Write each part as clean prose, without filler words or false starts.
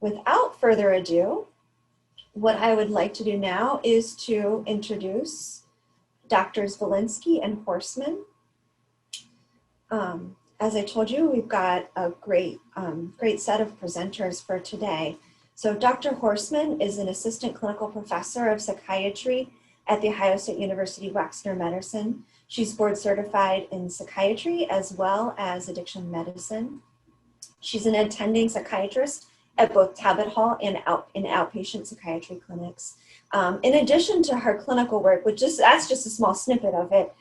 without further ado, what I would like to do now is to introduce Doctors Vilensky and Horseman. As I told you, we've got a great set of presenters for today. So Dr. Horseman is an assistant clinical professor of psychiatry at The Ohio State University Wexner Medicine. She's board certified in psychiatry as well as addiction medicine. She's an attending psychiatrist at both Tabit Hall and in outpatient psychiatry clinics. In addition to her clinical work, that's just a small snippet of it,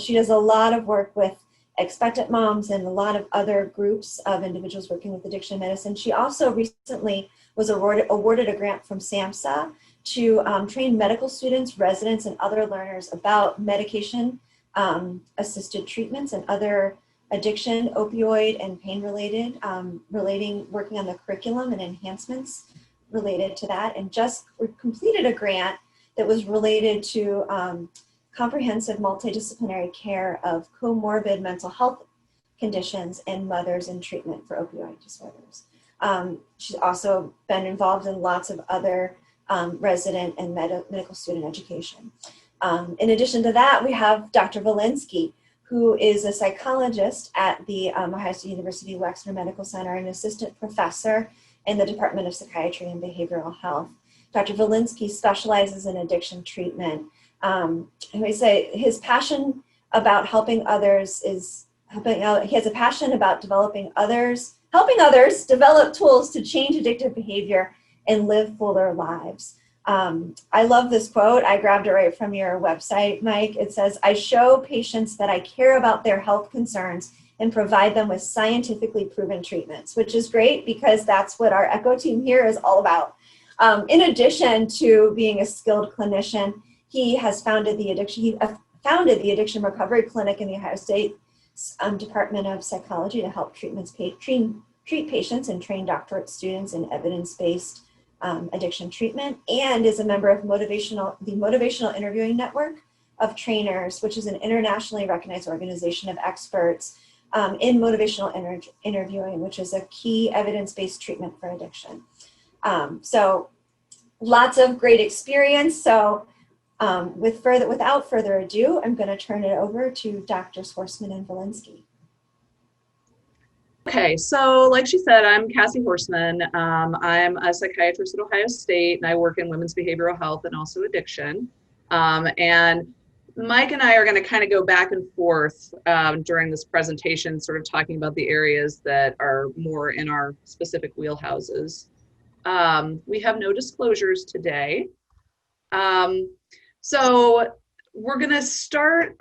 she does a lot of work with expectant moms and a lot of other groups of individuals working with addiction medicine. She also recently was awarded a grant from SAMHSA to train medical students, residents, and other learners about medication assisted treatments and other addiction, opioid, and pain-related, working on the curriculum and enhancements related to that. And just completed a grant that was related to comprehensive multidisciplinary care of comorbid mental health conditions and mothers in treatment for opioid disorders. She's also been involved in lots of other resident and medical student education. In addition to that, we have Dr. Vilensky, who is a psychologist at the Ohio State University Wexner Medical Center and assistant professor in the Department of Psychiatry and Behavioral Health. Dr. Vilensky specializes in addiction treatment. We say his passion about helping others is he has a passion about helping others develop tools to change addictive behavior and live fuller lives. I love this quote. I grabbed it right from your website, Mike. It says, "I show patients that I care about their health concerns and provide them with scientifically proven treatments," which is great because that's what our ECHO team here is all about. In addition to being a skilled clinician, he has founded the Addiction Recovery Clinic in the Ohio State Department of Psychology to help treat patients and train doctorate students in evidence-based addiction treatment, and is a member of the Motivational Interviewing Network of Trainers, which is an internationally recognized organization of experts in motivational interviewing, which is a key evidence-based treatment for addiction. So lots of great experience. So without further ado, I'm going to turn it over to Drs. Horseman and Vilensky. Okay, so like she said, I'm Casia Horseman. I'm a psychiatrist at Ohio State, and I work in women's behavioral health and also addiction. And Mike and I are going to kind of go back and forth during this presentation, sort of talking about the areas that are more in our specific wheelhouses. We have no disclosures today. So we're going to start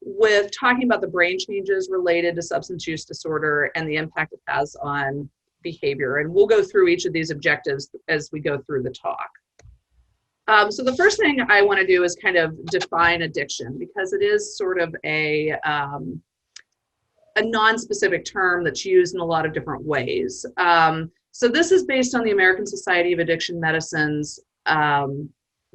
with talking about the brain changes related to substance use disorder and the impact it has on behavior. And we'll go through each of these objectives as we go through the talk. So the first thing I want to do is kind of define addiction, because it is sort of a non-specific term that's used in a lot of different ways. So this is based on the American Society of Addiction Medicine's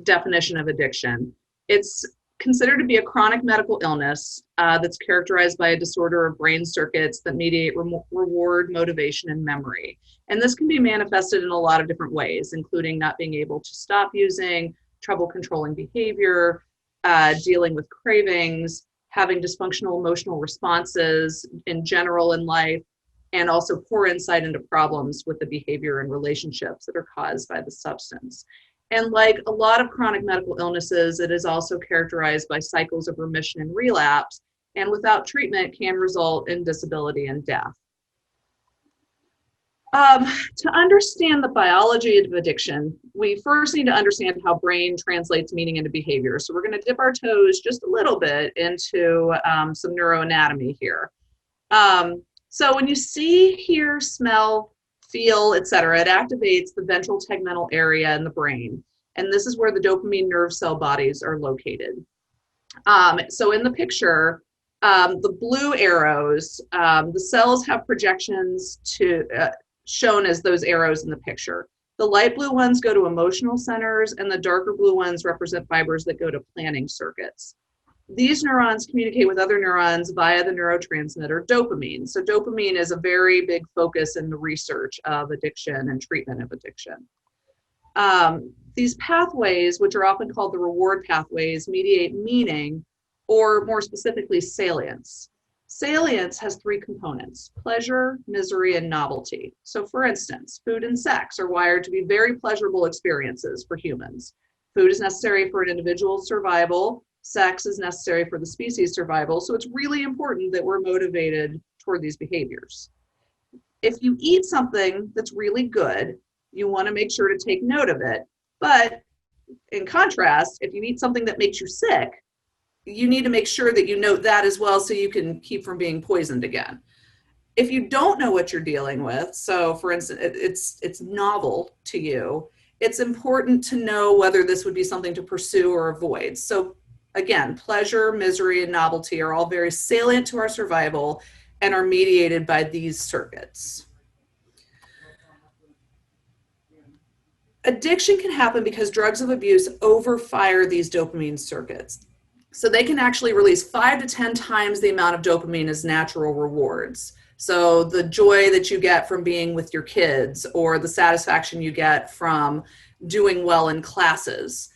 definition of addiction. It's considered to be a chronic medical illness that's characterized by a disorder of brain circuits that mediate reward, motivation, and memory. And this can be manifested in a lot of different ways, including not being able to stop using, trouble controlling behavior, dealing with cravings, having dysfunctional emotional responses in general in life, and also poor insight into problems with the behavior and relationships that are caused by the substance. And like a lot of chronic medical illnesses, it is also characterized by cycles of remission and relapse, and without treatment can result in disability and death. To understand the biology of addiction, we first need to understand how brain translates meaning into behavior. So we're going to dip our toes just a little bit into some neuroanatomy here. So when you see, hear, smell, feel, etc., it activates the ventral tegmental area in the brain. And this is where the dopamine nerve cell bodies are located. So in the picture, the blue arrows, the cells have projections shown as those arrows in the picture. The light blue ones go to emotional centers, and the darker blue ones represent fibers that go to planning circuits. These neurons communicate with other neurons via the neurotransmitter dopamine. So dopamine is a very big focus in the research of addiction and treatment of addiction. These pathways, which are often called the reward pathways, mediate meaning, or more specifically, salience. Salience has three components: pleasure, misery, and novelty. So for instance, food and sex are wired to be very pleasurable experiences for humans. Food is necessary for an individual's survival. Sex is necessary for the species' survival. So it's really important that we're motivated toward these behaviors. If you eat something that's really good, you want to make sure to take note of it. But in contrast, if you eat something that makes you sick, you need to make sure that you note that as well so you can keep from being poisoned again. If you don't know what you're dealing with, so for instance, it's novel to you, it's important to know whether this would be something to pursue or avoid. So again, pleasure, misery, and novelty are all very salient to our survival and are mediated by these circuits. Addiction can happen because drugs of abuse overfire these dopamine circuits. So they can actually release 5 to 10 times the amount of dopamine as natural rewards. So the joy that you get from being with your kids, or the satisfaction you get from doing well in classes,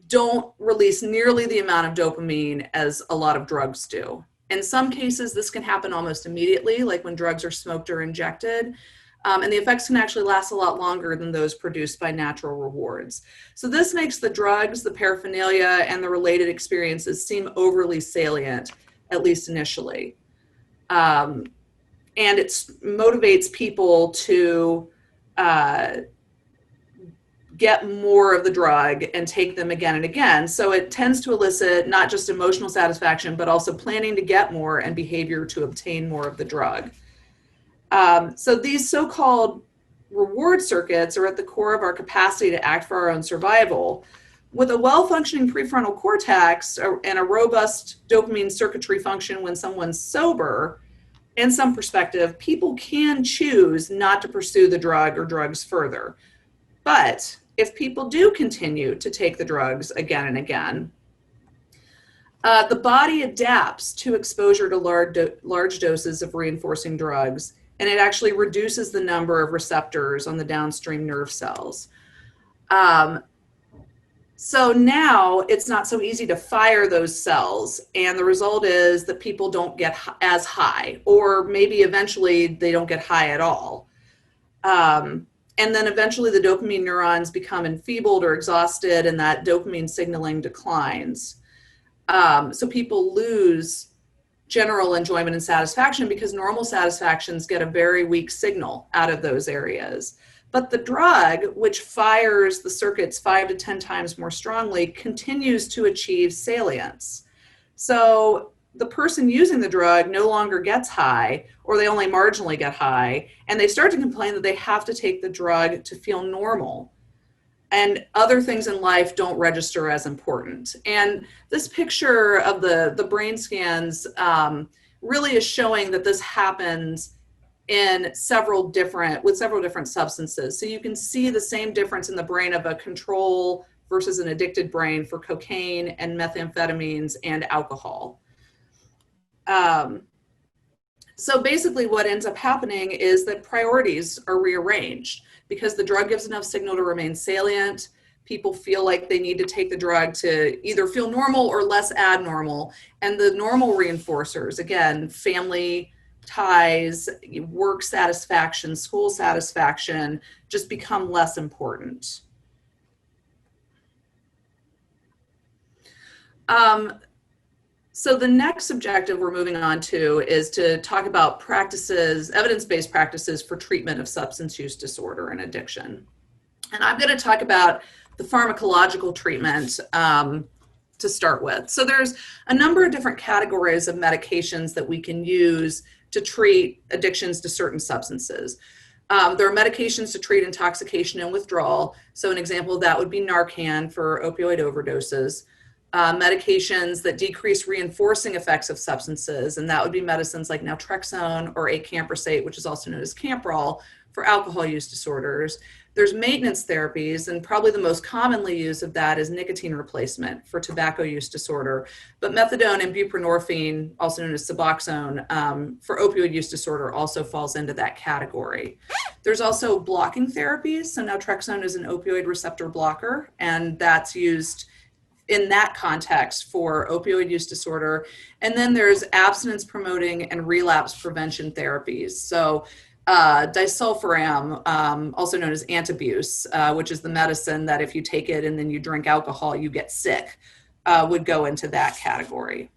don't release nearly the amount of dopamine as a lot of drugs do. In some cases, this can happen almost immediately, like when drugs are smoked or injected. And the effects can actually last a lot longer than those produced by natural rewards. So this makes the drugs, the paraphernalia, and the related experiences seem overly salient, at least initially. And it motivates people to get more of the drug and take them again and again. So it tends to elicit not just emotional satisfaction, but also planning to get more and behavior to obtain more of the drug. So these so-called reward circuits are at the core of our capacity to act for our own survival. With a well-functioning prefrontal cortex and a robust dopamine circuitry function when someone's sober, in some perspective, people can choose not to pursue the drug or drugs further. But if people do continue to take the drugs again and again, the body adapts to exposure to large doses of reinforcing drugs, and it actually reduces the number of receptors on the downstream nerve cells. So now it's not so easy to fire those cells, and the result is that people don't get as high, or maybe eventually they don't get high at all. And then eventually the dopamine neurons become enfeebled or exhausted, and that dopamine signaling declines. So people lose general enjoyment and satisfaction because normal satisfactions get a very weak signal out of those areas. But the drug, which fires the circuits 5 to 10 times more strongly, continues to achieve salience. So the person using the drug no longer gets high, or they only marginally get high, and they start to complain that they have to take the drug to feel normal. And other things in life don't register as important. And this picture of the brain scans really is showing that this happens with several different substances. So you can see the same difference in the brain of a control versus an addicted brain for cocaine and methamphetamines and alcohol. So basically what ends up happening is that priorities are rearranged. Because the drug gives enough signal to remain salient, people feel like they need to take the drug to either feel normal or less abnormal. And the normal reinforcers, again, family ties, work satisfaction, school satisfaction, just become less important. So the next objective we're moving on to is to talk about practices, evidence-based practices for treatment of substance use disorder and addiction. And I'm going to talk about the pharmacological treatment to start with. So there's a number of different categories of medications that we can use to treat addictions to certain substances. There are medications to treat intoxication and withdrawal. So an example of that would be Narcan for opioid overdoses. Medications that decrease reinforcing effects of substances, and that would be medicines like naltrexone or acamprosate, which is also known as Camprol, for alcohol use disorders. There's maintenance therapies, and probably the most commonly used of that is nicotine replacement for tobacco use disorder. But methadone and buprenorphine, also known as Suboxone, for opioid use disorder also falls into that category. There's also blocking therapies. So naltrexone is an opioid receptor blocker, and that's used in that context for opioid use disorder. And then there's abstinence promoting and relapse prevention therapies. So disulfiram, also known as antabuse, which is the medicine that if you take it and then you drink alcohol, you get sick, would go into that category.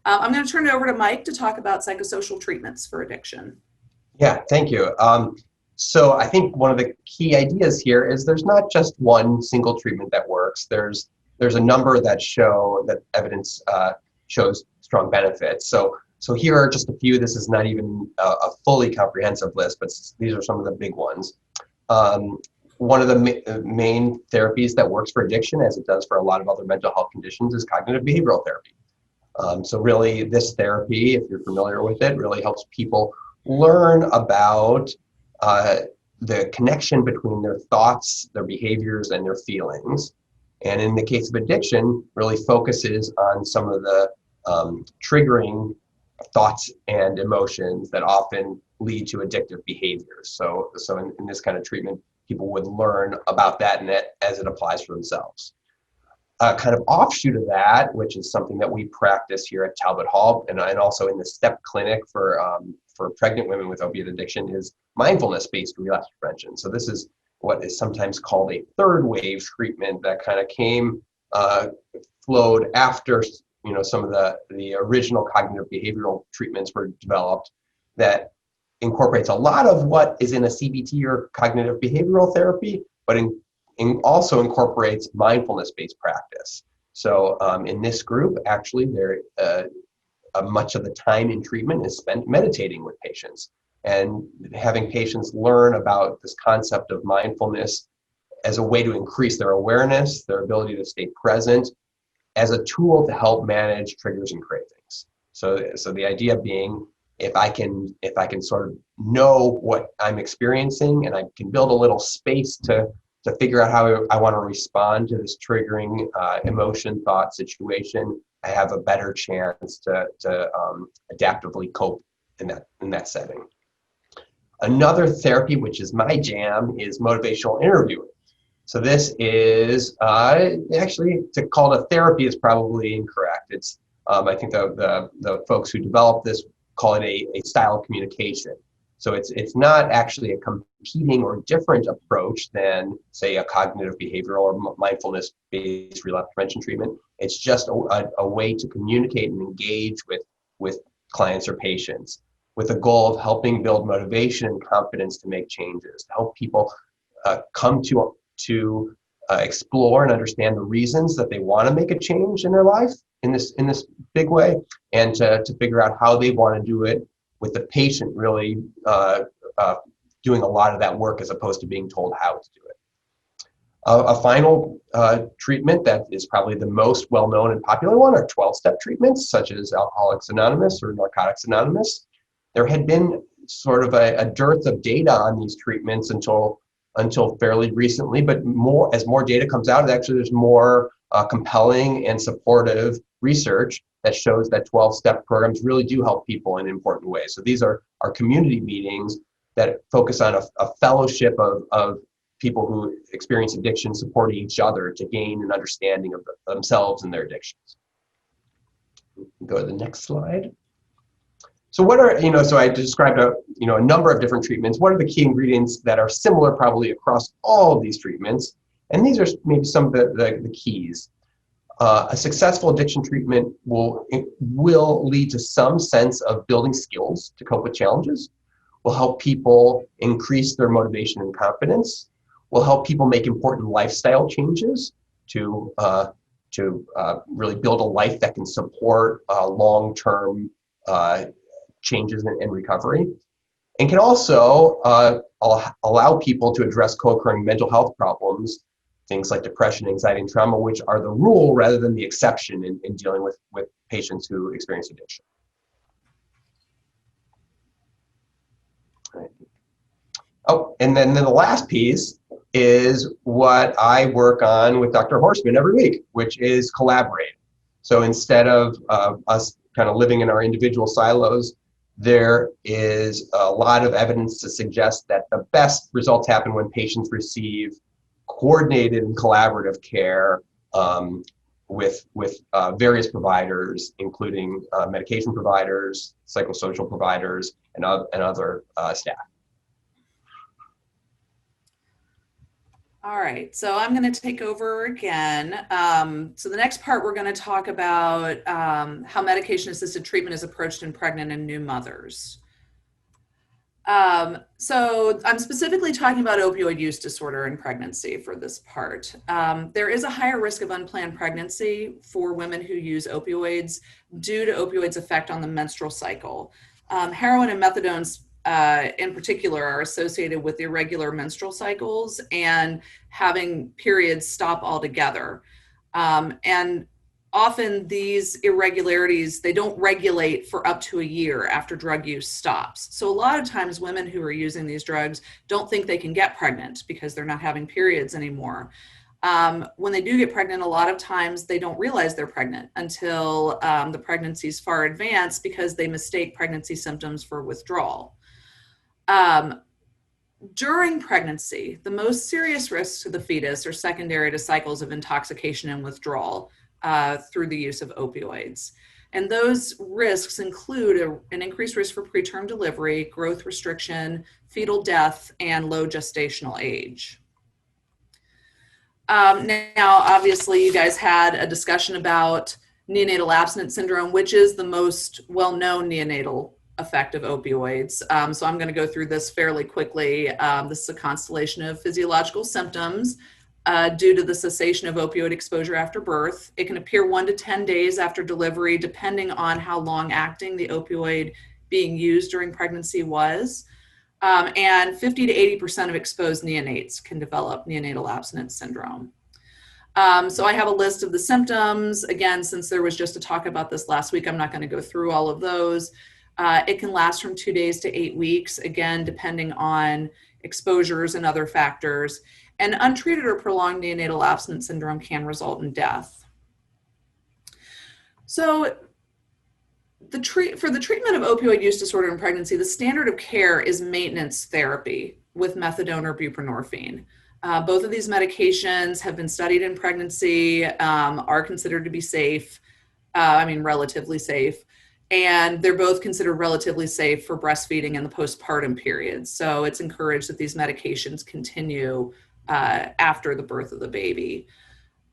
I'm going to turn it over to Mike to talk about psychosocial treatments for addiction. Yeah, thank you. So I think one of the key ideas here is there's not just one single treatment that works. There's a number that show that evidence shows strong benefits. So here are just a few. This is not even a fully comprehensive list, but these are some of the big ones. One of the main therapies that works for addiction, as it does for a lot of other mental health conditions, is cognitive behavioral therapy. So really, this therapy, if you're familiar with it, really helps people learn about the connection between their thoughts, their behaviors, and their feelings. And in the case of addiction, really focuses on some of the triggering thoughts and emotions that often lead to addictive behaviors. So in this kind of treatment, people would learn about that and as it applies for themselves. A kind of offshoot of that, which is something that we practice here at Talbot Hall and also in the STEP clinic for pregnant women with opiate addiction, is mindfulness-based relapse prevention. So this is what is sometimes called a third wave treatment that kind of flowed after some of the original cognitive behavioral treatments were developed, that incorporates a lot of what is in a CBT or cognitive behavioral therapy, but also incorporates mindfulness-based practice. So in this group, actually, much of the time in treatment is spent meditating with patients and having patients learn about this concept of mindfulness as a way to increase their awareness, their ability to stay present, as a tool to help manage triggers and cravings. So the idea being, if I can sort of know what I'm experiencing and I can build a little space to figure out how I want to respond to this triggering emotion, thought, situation, I have a better chance to adaptively cope in that setting. Another therapy, which is my jam, is motivational interviewing. So this is actually, to call it a therapy is probably incorrect. It's I think the folks who developed this call it a style of communication. So it's not actually a competing or different approach than, say, a cognitive behavioral or mindfulness-based relapse prevention treatment. It's just a way to communicate and engage with clients or patients with the goal of helping build motivation and confidence to make changes, to help people come to explore and understand the reasons that they want to make a change in their life in this big way, and to figure out how they want to do it, with the patient really doing a lot of that work as opposed to being told how to do it. A final treatment that is probably the most well-known and popular one are 12-step treatments, such as Alcoholics Anonymous or Narcotics Anonymous. There had been sort of a dearth of data on these treatments until fairly recently, but as more data comes out, actually there's more compelling and supportive research that shows that 12-step programs really do help people in important ways. So these are our community meetings that focus on a fellowship of people who experience addiction supporting each other to gain an understanding of themselves and their addictions. Go to the next slide. So what are, so I described a number of different treatments. What are the key ingredients that are similar probably across all of these treatments? And these are maybe some of the keys. A successful addiction treatment will lead to some sense of building skills to cope with challenges, will help people increase their motivation and confidence, will help people make important lifestyle changes to really build a life that can support long-term changes and recovery, and can also allow people to address co-occurring mental health problems, things like depression, anxiety, and trauma, which are the rule rather than the exception in dealing with patients who experience addiction. Right. Oh, and then the last piece is what I work on with Dr. Horseman every week, which is collaborate. So instead of us kind of living in our individual silos, there is a lot of evidence to suggest that the best results happen when patients receive coordinated and collaborative care with various providers, including medication providers, psychosocial providers, and other staff. All right, so I'm going to take over again. So the next part, we're going to talk about how medication-assisted treatment is approached in pregnant and new mothers. So I'm specifically talking about opioid use disorder in pregnancy for this part. There is a higher risk of unplanned pregnancy for women who use opioids due to opioids' effect on the menstrual cycle. Heroin and methadone in particular are associated with irregular menstrual cycles and having periods stop altogether. And often these irregularities, they don't regulate for up to a year after drug use stops. So a lot of times women who are using these drugs don't think they can get pregnant because they're not having periods anymore. When they do get pregnant, a lot of times they don't realize they're pregnant until the pregnancy is far advanced because they mistake pregnancy symptoms for withdrawal. During pregnancy, the most serious risks to the fetus are secondary to cycles of intoxication and withdrawal through the use of opioids. And those risks include an increased risk for preterm delivery, growth restriction, fetal death, and low gestational age. Now, obviously, you guys had a discussion about neonatal abstinence syndrome, which is the most well-known neonatal effect of opioids. So I'm going to go through this fairly quickly. This is a constellation of physiological symptoms due to the cessation of opioid exposure after birth. It can appear 1 to 10 days after delivery, depending on how long acting the opioid being used during pregnancy was. And 50 to 80% of exposed neonates can develop neonatal abstinence syndrome. So I have a list of the symptoms. Again, since there was just a talk about this last week, I'm not going to go through all of those. It can last from 2 days to 8 weeks, again, depending on exposures and other factors. And untreated or prolonged neonatal abstinence syndrome can result in death. So for the treatment of opioid use disorder in pregnancy, the standard of care is maintenance therapy with methadone or buprenorphine. Both of these medications have been studied in pregnancy, are considered to be safe, relatively safe. And they're both considered relatively safe for breastfeeding in the postpartum period. So it's encouraged that these medications continue after the birth of the baby.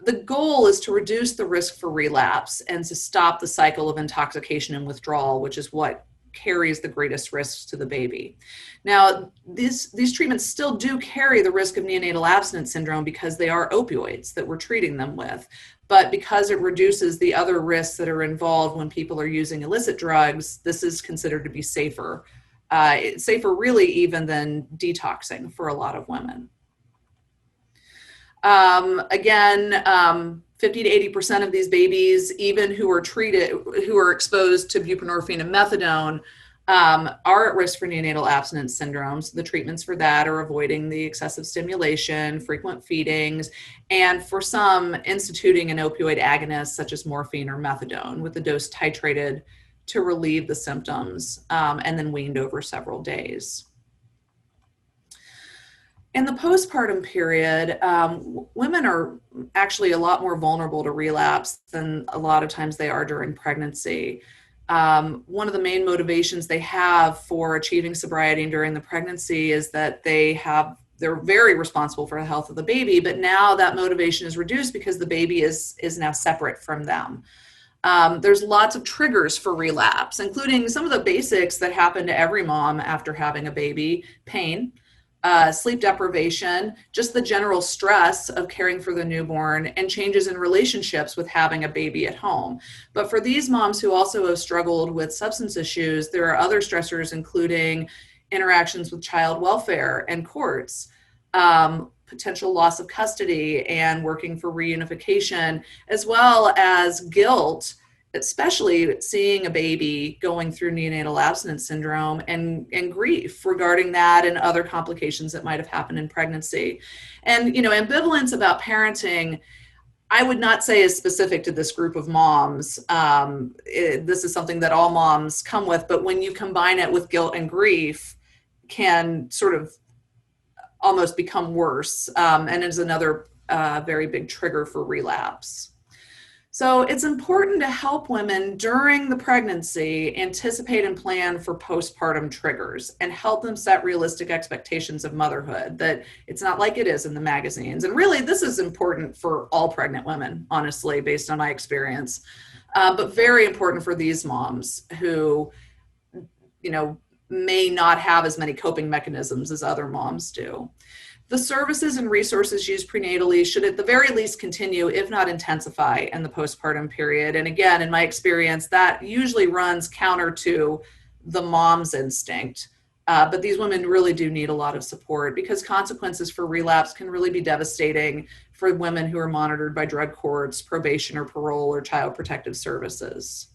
The goal is to reduce the risk for relapse and to stop the cycle of intoxication and withdrawal, which is what carries the greatest risks to the baby. Now, these treatments still do carry the risk of neonatal abstinence syndrome because they are opioids that we're treating them with. But because it reduces the other risks that are involved when people are using illicit drugs, this is considered to be safer. It's safer really even than detoxing for a lot of women. Again, 50 to 80% of these babies, even who are exposed to buprenorphine and methadone, are at risk for neonatal abstinence syndromes. The treatments for that are avoiding the excessive stimulation, frequent feedings, and for some, instituting an opioid agonist such as morphine or methadone with the dose titrated to relieve the symptoms and then weaned over several days. In the postpartum period, women are actually a lot more vulnerable to relapse than a lot of times they are during pregnancy. One of the main motivations they have for achieving sobriety during the pregnancy is that they're very responsible for the health of the baby, but now that motivation is reduced because the baby is now separate from them. There's lots of triggers for relapse, including some of the basics that happen to every mom after having a baby: pain, sleep deprivation, just the general stress of caring for the newborn, and changes in relationships with having a baby at home. But for these moms who also have struggled with substance issues, there are other stressors, including interactions with child welfare and courts, potential loss of custody and working for reunification, as well as guilt especially seeing a baby going through neonatal abstinence syndrome and grief regarding that and other complications that might have happened in pregnancy. And, ambivalence about parenting, I would not say is specific to this group of moms. This is something that all moms come with, but when you combine it with guilt and grief, can sort of almost become worse, and is another very big trigger for relapse. So it's important to help women during the pregnancy anticipate and plan for postpartum triggers and help them set realistic expectations of motherhood, that it's not like it is in the magazines. And really, this is important for all pregnant women, honestly, based on my experience, but very important for these moms who, may not have as many coping mechanisms as other moms do. The services and resources used prenatally should at the very least continue, if not intensify, in the postpartum period. And again, in my experience, that usually runs counter to the mom's instinct. But these women really do need a lot of support, because consequences for relapse can really be devastating for women who are monitored by drug courts, probation or parole, or child protective services.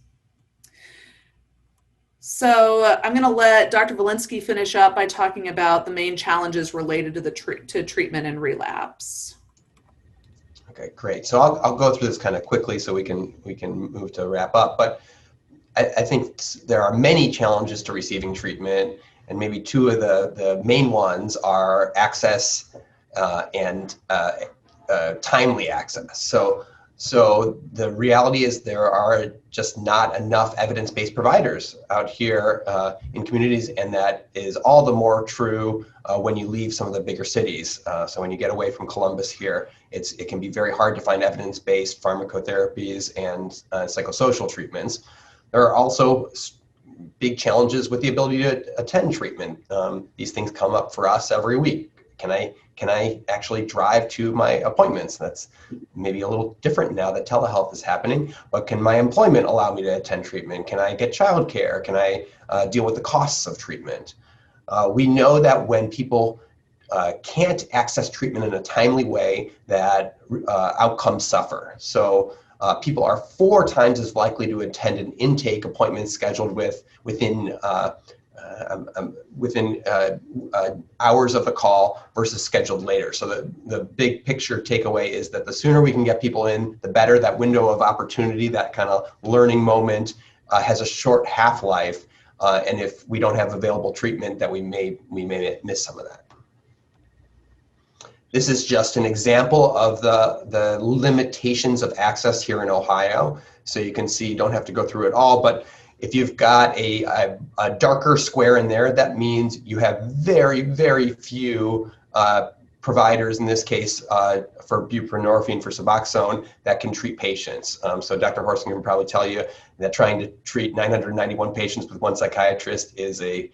So I'm going to let Dr. Vilensky finish up by talking about the main challenges related to to treatment and relapse. Okay, great. So I'll go through this kind of quickly so we can move to wrap up. But I think there are many challenges to receiving treatment, and maybe two of the main ones are access and timely access. So the reality is there are just not enough evidence-based providers out here in communities, and that is all the more true when you leave some of the bigger cities. So when you get away from Columbus here, it can be very hard to find evidence-based pharmacotherapies and psychosocial treatments. There are also big challenges with the ability to attend treatment. These things come up for us every week. Can I actually drive to my appointments? That's maybe a little different now that telehealth is happening, but can my employment allow me to attend treatment? Can I get childcare? Can I deal with the costs of treatment? We know that when people can't access treatment in a timely way, that outcomes suffer. So people are 4 times as likely to attend an intake appointment scheduled within hours of the call versus scheduled later. So the big picture takeaway is that the sooner we can get people in, the better. That window of opportunity, that kind of learning moment, has a short half-life, and if we don't have available treatment, that we may miss some of that. This is just an example of the limitations of access here in Ohio. So you can see, you don't have to go through it all, but if you've got a darker square in there, that means you have very, very few providers, in this case for buprenorphine, for Suboxone, that can treat patients. So Dr. Horseman can probably tell you that trying to treat 991 patients with one psychiatrist is a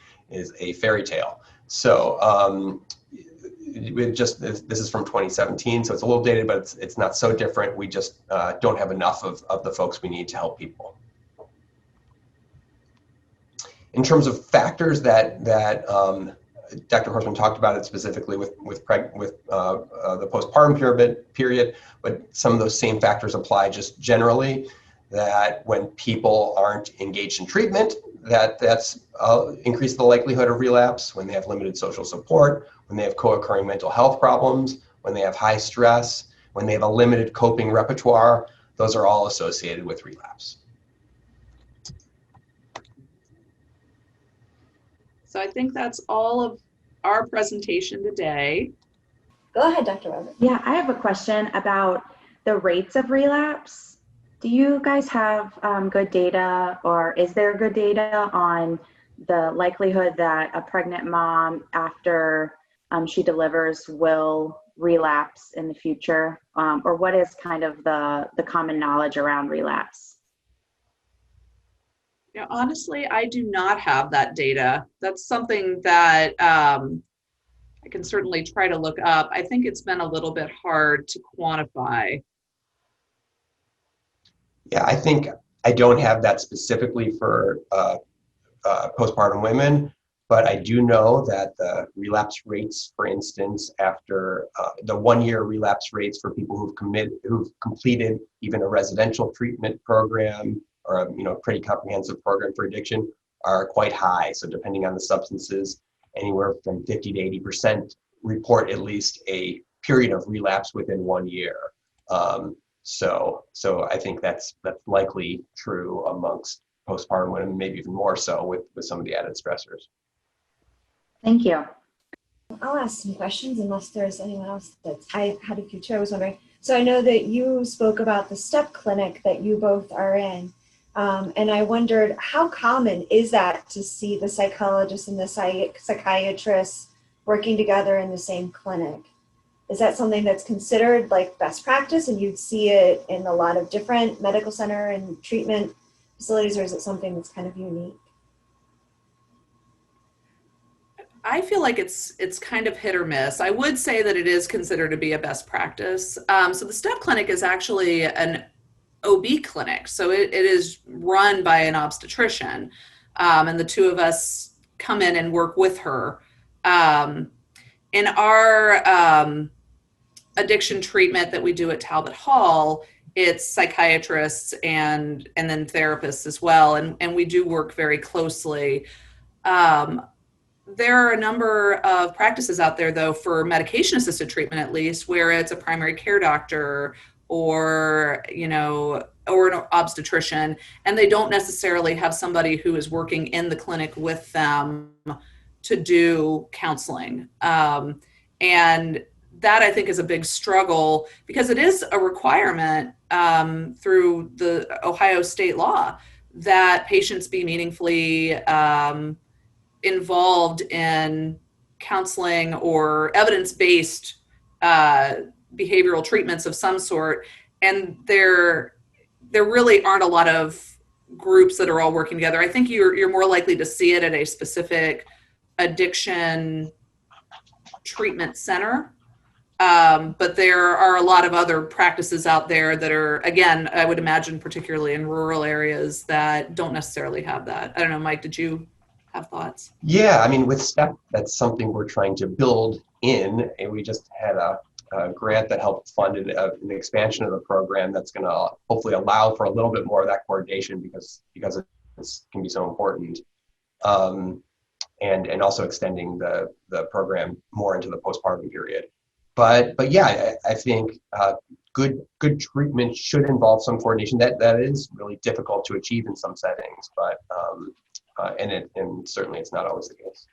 fairy tale. So this is from 2017, so it's a little dated, but it's not so different. We just don't have enough of the folks we need to help people. In terms of factors that Dr. Horseman talked about, it specifically with the postpartum period, but some of those same factors apply just generally. That when people aren't engaged in treatment, that's increased the likelihood of relapse. When they have limited social support, when they have co-occurring mental health problems, when they have high stress, when they have a limited coping repertoire, those are all associated with relapse. So I think that's all of our presentation today. Go ahead, Dr. Weber. Yeah, I have a question about the rates of relapse. Do you guys have good data, or is there good data on the likelihood that a pregnant mom, after she delivers, will relapse in the future? Or what is kind of the common knowledge around relapse? Yeah, honestly, I do not have that data. That's something that I can certainly try to look up. I think it's been a little bit hard to quantify. Yeah, I think I don't have that specifically for postpartum women, but I do know that the relapse rates, for instance, after the 1-year relapse rates for people who've completed even a residential treatment program or a pretty comprehensive program for addiction are quite high. So depending on the substances, anywhere from 50 to 80% report at least a period of relapse within 1 year. So I think that's likely true amongst postpartum women, maybe even more so with some of the added stressors. Thank you. I'll ask some questions unless there's anyone else I had a few too. I was wondering. So I know that you spoke about the STEP clinic that you both are in. And I wondered, how common is that to see the psychologist and the psychiatrist working together in the same clinic? Is that something that's considered like best practice and you'd see it in a lot of different medical center and treatment facilities, or is it something that's kind of unique? I feel like it's kind of hit or miss. I would say that it is considered to be a best practice. So the STEP clinic is actually an OB clinic. So it is run by an obstetrician. And the two of us come in and work with her. In our addiction treatment that we do at Talbot Hall, it's psychiatrists and then therapists as well. And we do work very closely. There are a number of practices out there, though, for medication-assisted treatment, at least, where it's a primary care doctor or an obstetrician, and they don't necessarily have somebody who is working in the clinic with them to do counseling. And that, I think, is a big struggle because it is a requirement through the Ohio state law that patients be meaningfully involved in counseling or evidence-based behavioral treatments of some sort. And there really aren't a lot of groups that are all working together. I think you're more likely to see it at a specific addiction treatment center. But there are a lot of other practices out there that are, again, I would imagine, particularly in rural areas that don't necessarily have that. I don't know, Mike, did you have thoughts? Yeah, I mean, with STEP, that's something we're trying to build in, and we just had a grant that helped fund an expansion of the program that's going to hopefully allow for a little bit more of that coordination because it can be so important, and also extending the program more into the postpartum period. But yeah, I think good treatment should involve some coordination. That is really difficult to achieve in some settings, but and certainly it's not always the case.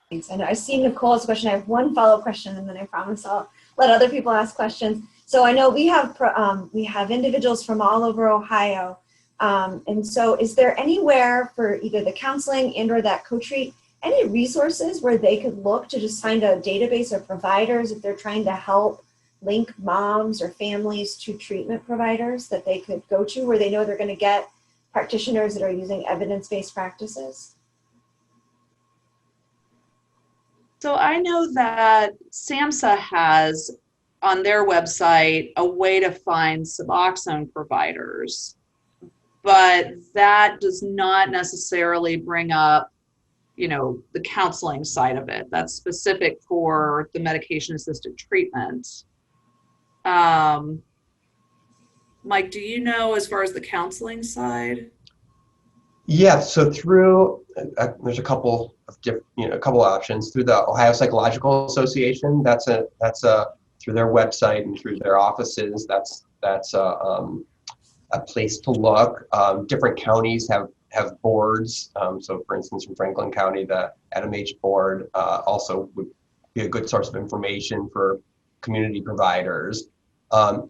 Thanks. And I see Nicole's question. I have one follow-up question, and then I promise I'll let other people ask questions. So I know we have individuals from all over Ohio, and so is there anywhere for either the counseling and/or that co-treat, any resources where they could look to just find a database of providers if they're trying to help link moms or families to treatment providers that they could go to where they know they're going to get practitioners that are using evidence-based practices? So I know that SAMHSA has on their website a way to find Suboxone providers, but that does not necessarily bring up, the counseling side of it. That's specific for the medication-assisted treatment. Mike, do you know as far as the counseling side? Yeah, so through there's a couple of different, a couple of options through the Ohio Psychological Association. That's through their website and through their offices. That's a place to look. Different counties have boards. So, for instance, from Franklin County, the NMH board also would be a good source of information for community providers.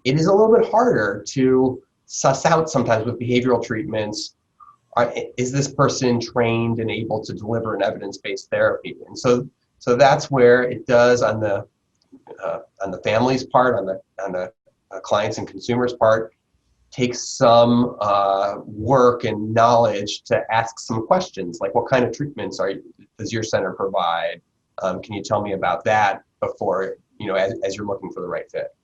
It is a little bit harder to suss out sometimes with behavioral treatments. Is this person trained and able to deliver an evidence-based therapy? And so that's where it does on the family's part, on the clients and consumers' part, takes some work and knowledge to ask some questions, like what kind of treatments does your center provide? Can you tell me about that before, as you're looking for the right fit?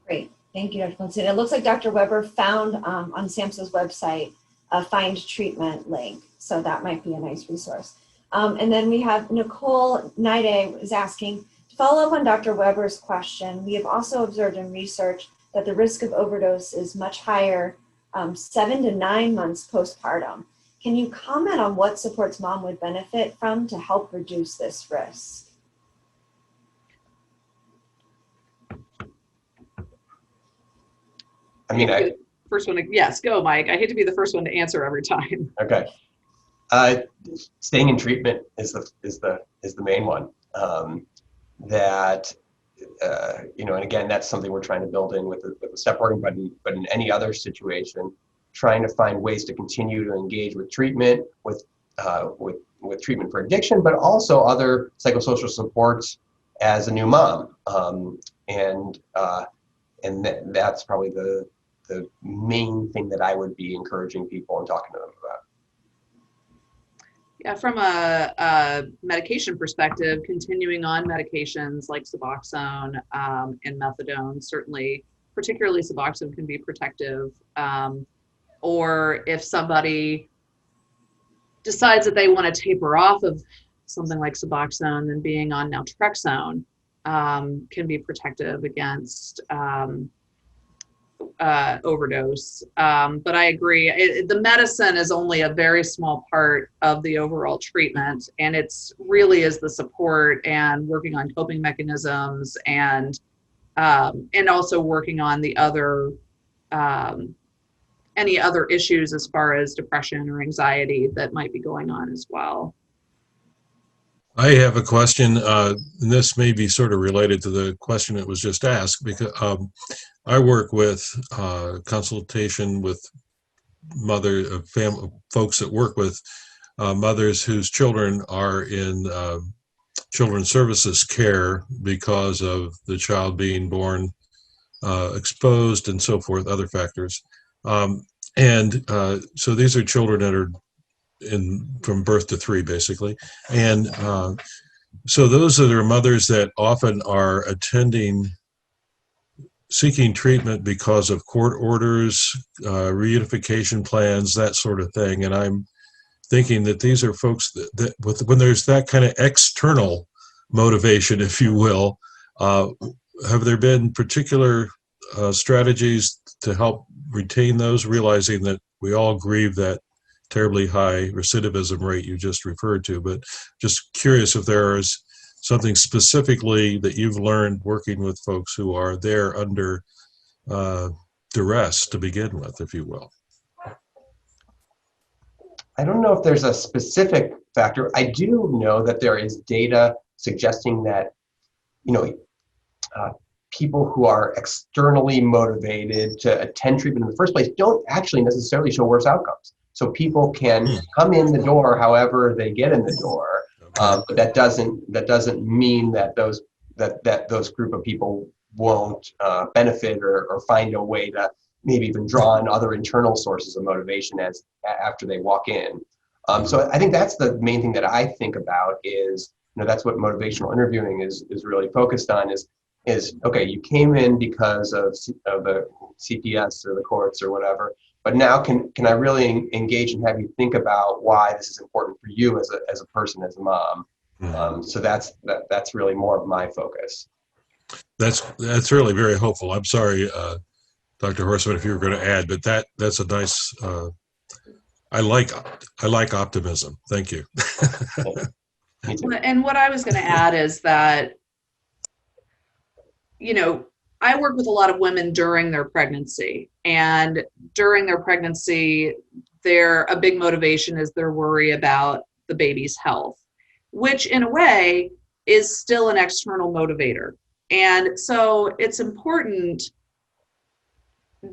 Great, thank you, Dr. Vilensky. It looks like Dr. Weber found on SAMHSA's website a Find Treatment link, so that might be a nice resource. And then we have Nicole Naide is asking, to follow up on Dr. Weber's question, we have also observed in research that the risk of overdose is much higher 7 to 9 months postpartum. Can you comment on what supports mom would benefit from to help reduce this risk? I mean, first one, yes, go, Mike. I hate to be the first one to answer every time. Okay. Staying in treatment is the main one. And again, that's something we're trying to build in with the step program, but in any other situation, trying to find ways to continue to engage with treatment, with treatment for addiction, but also other psychosocial supports as a new mom. That's probably the main thing that I would be encouraging people and talking to them about. Yeah, from a medication perspective, continuing on medications like Suboxone and Methadone, certainly, particularly Suboxone, can be protective. Or if somebody decides that they want to taper off of something like Suboxone, then being on naltrexone can be protective against overdose. But I agree, the medicine is only a very small part of the overall treatment, and it's really is the support and working on coping mechanisms and also working on the other any other issues as far as depression or anxiety that might be going on as well. I have a question, and this may be sort of related to the question that was just asked, because I work with consultation with folks that work with mothers whose children are in children's services care because of the child being born exposed and so forth, other factors. So these are children that are from birth to 3, basically. And so those are mothers that often are seeking treatment because of court orders, reunification plans, that sort of thing. And I'm thinking that these are folks that when there's that kind of external motivation, if you will, have there been particular strategies to help retain those, realizing that we all grieve that terribly high recidivism rate you just referred to, but just curious if there is something specifically that you've learned working with folks who are there under duress to begin with, if you will. I don't know if there's a specific factor. I do know that there is data suggesting that, people who are externally motivated to attend treatment in the first place don't actually necessarily show worse outcomes. So people can come in the door however they get in the door, but that doesn't mean that those group of people won't benefit or find a way to maybe even draw on other internal sources of motivation after they walk in. So I think that's the main thing that I think about is, that's what motivational interviewing is really focused on is okay, you came in because of the CPS or the courts or whatever, but now can I really engage and have you think about why this is important for you as a person, as a mom? So that's really more of my focus. That's really very hopeful. I'm sorry, Dr. Horseman, if you were going to add, but that's a nice. I like optimism. Thank you. And what I was going to add is that, I work with a lot of women during their pregnancy, and during their pregnancy, a big motivation is their worry about the baby's health, which in a way is still an external motivator. And so it's important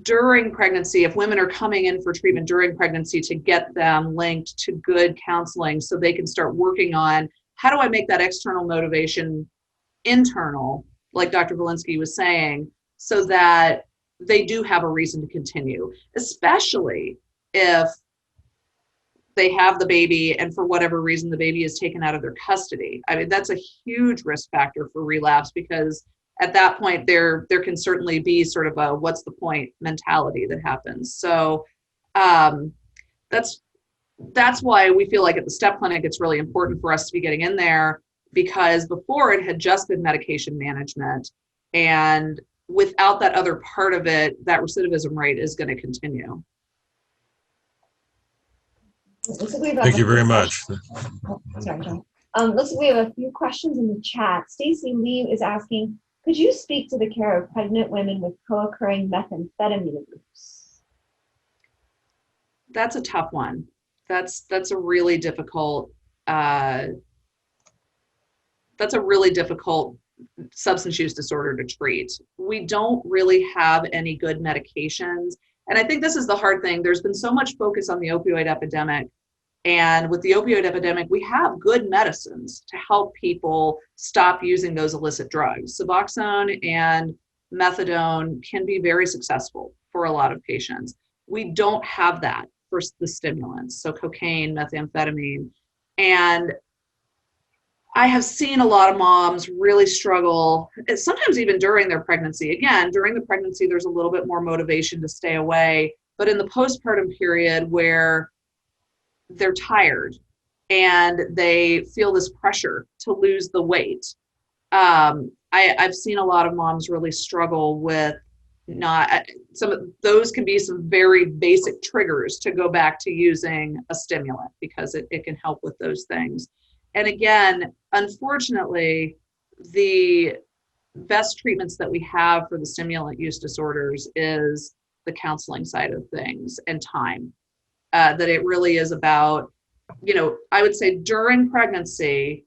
during pregnancy, if women are coming in for treatment during pregnancy, to get them linked to good counseling so they can start working on how do I make that external motivation internal, like Dr. Vilensky was saying, so that they do have a reason to continue, especially if they have the baby and for whatever reason the baby is taken out of their custody. I mean, that's a huge risk factor for relapse, because at that point there can certainly be sort of a what's the point mentality that happens. So that's why we feel like at the STEP clinic it's really important for us to be getting in there, because before it had just been medication management, and without that other part of it, that recidivism rate is going to continue. Looks like we have Thank a you very few much. questions. Oh, sorry, John. Looks like we have a few questions in the chat. Stacy Lee is asking, could you speak to the care of pregnant women with co-occurring methamphetamine abuse? That's a tough one. That's a really difficult substance use disorder to treat. We don't really have any good medications. And I think this is the hard thing. There's been so much focus on the opioid epidemic. And with the opioid epidemic, we have good medicines to help people stop using those illicit drugs. Suboxone and methadone can be very successful for a lot of patients. We don't have that for the stimulants, so cocaine, methamphetamine. And I have seen a lot of moms really struggle, sometimes even during their pregnancy. Again, during the pregnancy, there's a little bit more motivation to stay away. But in the postpartum period where they're tired and they feel this pressure to lose the weight, I've seen a lot of moms really struggle with some of those can be some very basic triggers to go back to using a stimulant because it can help with those things. And again, unfortunately, the best treatments that we have for the stimulant use disorders is the counseling side of things and time. That it really is about, I would say during pregnancy,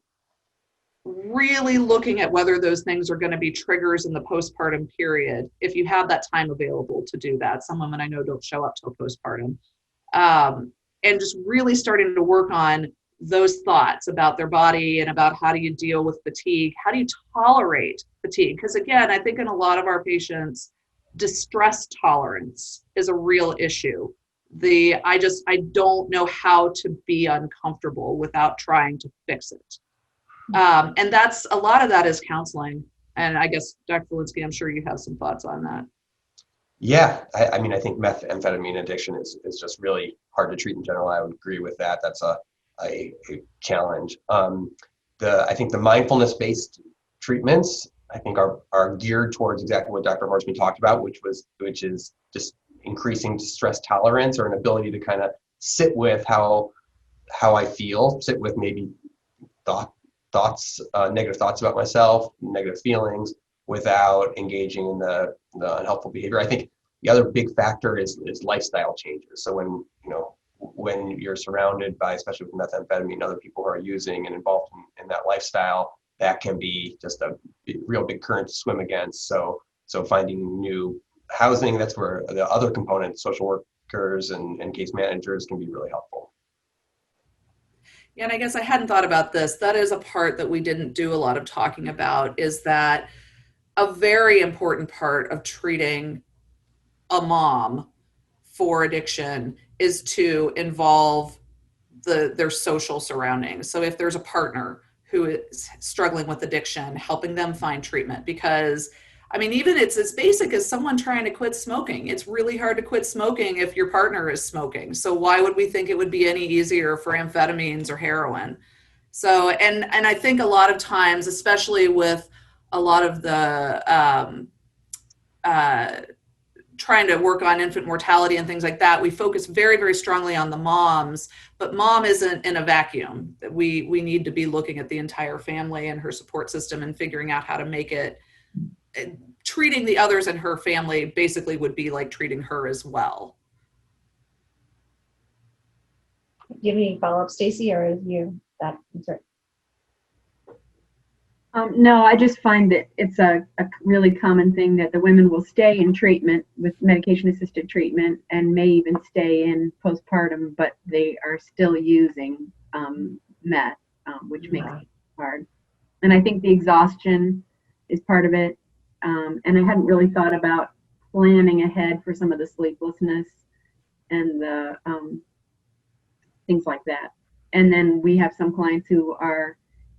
really looking at whether those things are going to be triggers in the postpartum period, if you have that time available to do that. Some women I know don't show up till postpartum. And just really starting to work on those thoughts about their body and about how do you deal with fatigue? How do you tolerate fatigue? Because again, I think in a lot of our patients, distress tolerance is a real issue. I don't know how to be uncomfortable without trying to fix it. And that's a lot of that is counseling. And I guess, Dr. Vilensky, I'm sure you have some thoughts on that. Yeah, I mean, I think methamphetamine addiction is just really hard to treat in general. I would agree with that. That's a challenge. I think the mindfulness-based treatments, I think are geared towards exactly what Dr. Horseman talked about, which is just increasing stress tolerance or an ability to kind of sit with how I feel, sit with maybe thoughts, negative thoughts about myself, negative feelings, without engaging in the unhelpful behavior. I think the other big factor is lifestyle changes. So when you're surrounded by, especially with methamphetamine, other people who are using and involved in that lifestyle, that can be just a real big current to swim against. So finding new housing, that's where the other component, social workers and case managers, can be really helpful. Yeah, and I guess I hadn't thought about this. That is a part that we didn't do a lot of talking about, is that a very important part of treating a mom for addiction is to involve their social surroundings. So if there's a partner who is struggling with addiction, helping them find treatment, because I mean, even it's as basic as someone trying to quit smoking. It's really hard to quit smoking if your partner is smoking. So why would we think it would be any easier for amphetamines or heroin? So, and I think a lot of times, especially with a lot of the trying to work on infant mortality and things like that, we focus very, very strongly on the moms, but mom isn't in a vacuum. We need to be looking at the entire family and her support system and figuring out how to make it. Treating the others in her family basically would be like treating her as well. Do you have any follow-up, Stacy, or is you that answer? No, I just find that it's a really common thing that the women will stay in treatment with medication-assisted treatment and may even stay in postpartum, but they are still using meth, which makes it hard. And I think the exhaustion is part of it. And I hadn't really thought about planning ahead for some of the sleeplessness and the things like that. And then we have some clients who are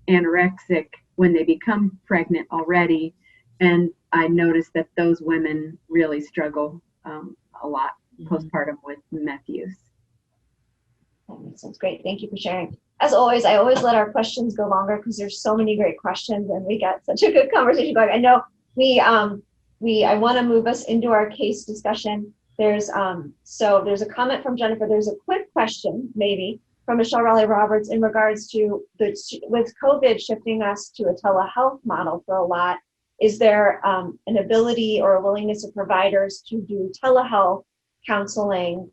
anorexic when they become pregnant already. And I noticed that those women really struggle a lot postpartum with meth use. That makes sense. Great. Thank you for sharing. As always, I always let our questions go longer because there's so many great questions and we got such a good conversation going. I know I want to move us into our case discussion. there's a comment from Jennifer. There's a quick question, maybe, from Michelle Raleigh Roberts in regards to with COVID shifting us to a telehealth model for a lot. Is there an ability or a willingness of providers to do telehealth counseling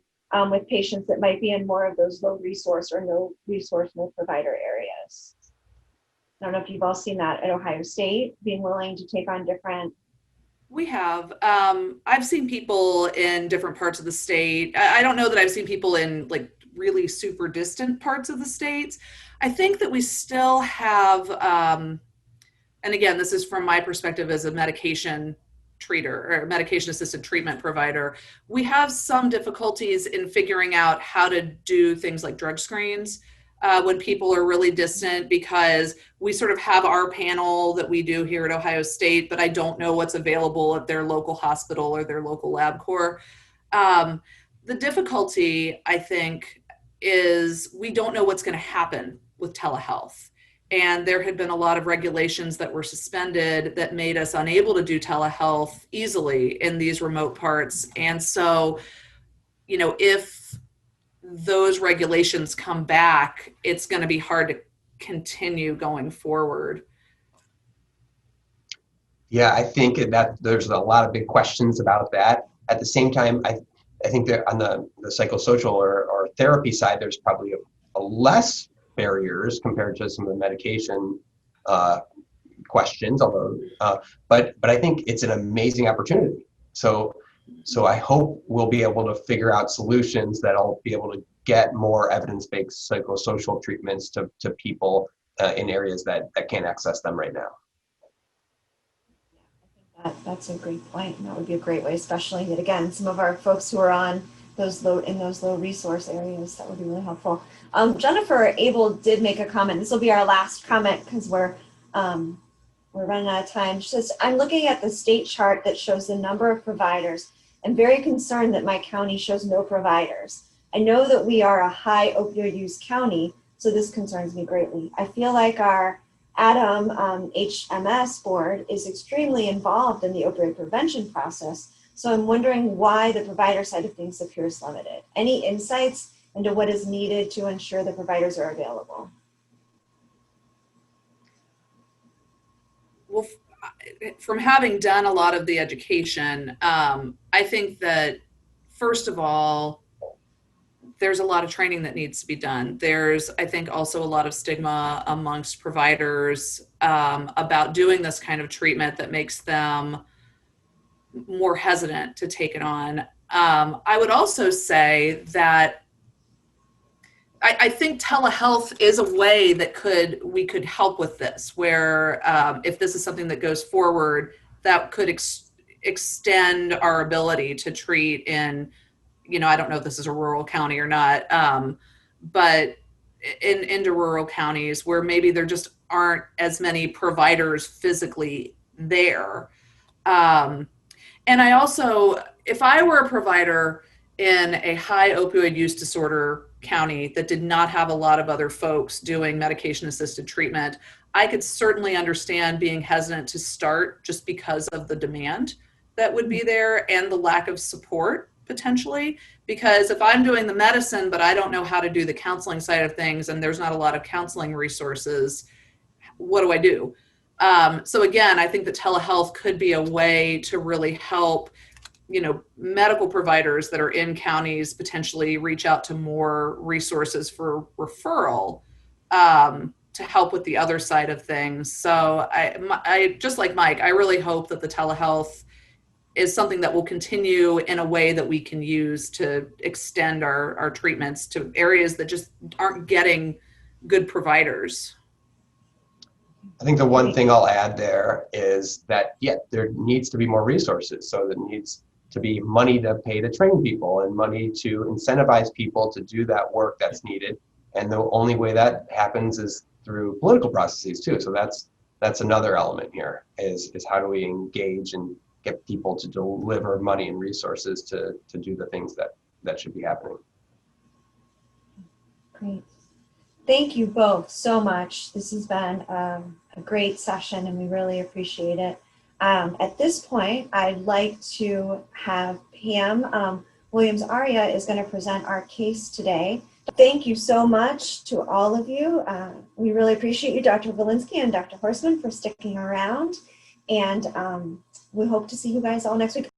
with patients that might be in more of those low resource or no resource, no provider areas? I don't know if you've all seen that at Ohio State, being willing to take on different. We have. I've seen people in different parts of the state. I don't know that I've seen people in like really super distant parts of the states. I think that we still have, and again, this is from my perspective as a medication treater or medication assisted treatment provider, we have some difficulties in figuring out how to do things like drug screens when people are really distant, because we sort of have our panel that we do here at Ohio State, but I don't know what's available at their local hospital or their local LabCorp. The difficulty, I think, is we don't know what's going to happen with telehealth. And there had been a lot of regulations that were suspended that made us unable to do telehealth easily in these remote parts. And so, you know, if those regulations come back, it's going to be hard to continue going forward. Yeah, I think that there's a lot of big questions about that. At the same time, I think that on the psychosocial or therapy side, there's probably a less barriers compared to some of the medication questions, although, but I think it's an amazing opportunity. So I hope we'll be able to figure out solutions that'll be able to get more evidence-based psychosocial treatments to people in areas that can't access them right now. That's a great point. And that would be a great way, especially that, again, some of our folks who are on those low resource areas, that would be really helpful. Jennifer Abel did make a comment. This will be our last comment because we're running out of time. She says, I'm looking at the state chart that shows the number of providers. I'm very concerned that my county shows no providers. I know that we are a high opioid use county, so this concerns me greatly. I feel like our ADAM HMS board is extremely involved in the opioid prevention process. So I'm wondering why the provider side of things appears limited. Any insights into what is needed to ensure the providers are available? Well, from having done a lot of the education, I think that first of all, there's a lot of training that needs to be done. There's, I think, also a lot of stigma amongst providers about doing this kind of treatment that makes them more hesitant to take it on. I would also say that I think telehealth is a way that we could help with this, where if this is something that goes forward, that could extend our ability to treat in, you know, I don't know if this is a rural county or not, but into rural counties where maybe there just aren't as many providers physically there. And I also, if I were a provider in a high opioid use disorder county that did not have a lot of other folks doing medication assisted treatment, I could certainly understand being hesitant to start just because of the demand that would be there and the lack of support potentially. Because if I'm doing the medicine, but I don't know how to do the counseling side of things and there's not a lot of counseling resources, what do I do? So again, I think that telehealth could be a way to really help, you know, medical providers that are in counties potentially reach out to more resources for referral to help with the other side of things. So I just like Mike, I really hope that the telehealth is something that will continue in a way that we can use to extend our treatments to areas that just aren't getting good providers. I think the one thing I'll add there is that, yeah, there needs to be more resources. So there needs to be money to pay to train people and money to incentivize people to do that work that's needed. And the only way that happens is through political processes too. So that's another element here is how do we engage and get people to deliver money and resources to do the things that should be happening. Great. Thank you both so much. This has been a great session and we really appreciate it. At this point, I'd like to have Pam Williams-Aria is going to present our case today. Thank you so much to all of you. We really appreciate you, Dr. Vilensky and Dr. Horseman, for sticking around. And we hope to see you guys all next week.